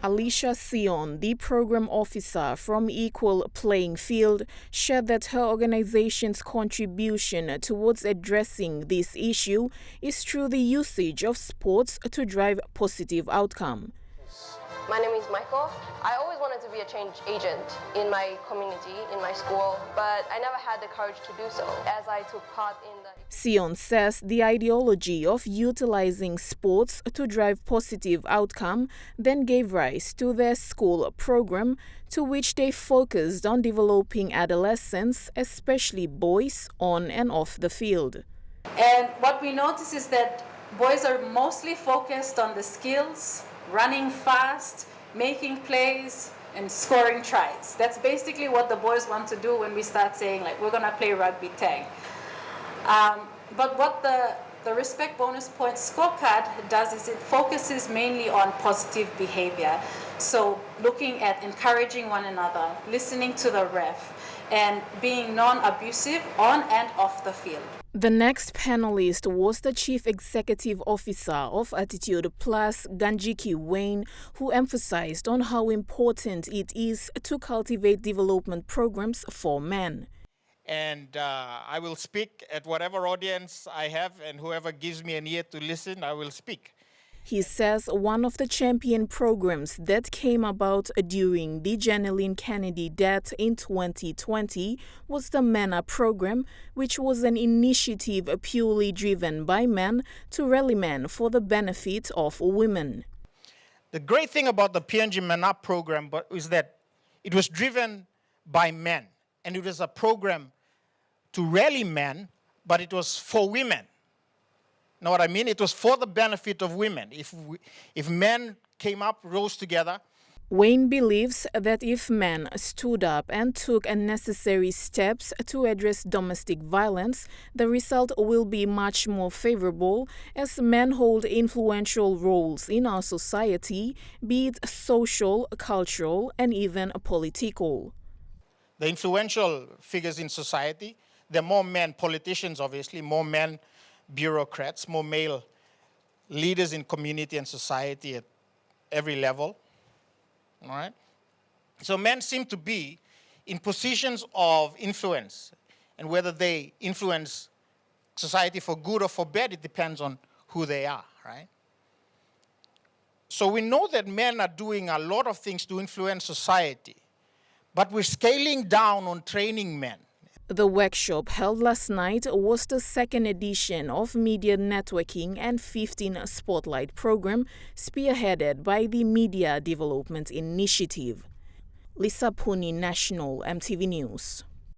Alicia Sion, the program officer from Equal Playing Field, shared that her organization's contribution towards addressing this issue is through the usage of sports to drive positive outcome. My name is Michael. I always wanted to be a change agent in my community, in my school, but I never had the courage to do so as I took part in the... Sion says the ideology of utilizing sports to drive positive outcome then gave rise to their school program, to which they focused on developing adolescents, especially boys, on and off the field. And what we notice is that boys are mostly focused on the skills, running fast, making plays, and scoring tries. That's basically what the boys want to do when we start saying, like, we're going to play rugby tag. But what the Respect Bonus Points scorecard does is it focuses mainly on positive behavior. So looking at encouraging one another, listening to the ref, and being non-abusive on and off the field. The next panelist was the Chief Executive Officer of Attitude Plus, Ganjiki Wayne, who emphasized on how important it is to cultivate development programs for men. And I will speak at whatever audience I have, and whoever gives me an ear to listen, I will speak. He says one of the champion programs that came about during the Janeline Kennedy death in 2020 was the MENA program, which was an initiative purely driven by men to rally men for the benefit of women. The great thing about the PNG MENA program is that it was driven by men, and it was a program to rally men, but it was for women. Know what I mean? It was for the benefit of women. If men came up, rose together. Wayne believes that if men stood up and took necessary steps to address domestic violence, the result will be much more favorable, as men hold influential roles in our society, be it social, cultural, and even political. The influential figures in society, there are more men politicians, obviously, more men bureaucrats, more male leaders in community and society at every level. All right? So men seem to be in positions of influence, and whether they influence society for good or for bad, it depends on who they are, right? So we know that men are doing a lot of things to influence society, but we're scaling down on training men. The workshop held last night was the second edition of Media Networking and 15 Spotlight program, spearheaded by the Media Development Initiative. Lisa Puni, National EMTV News.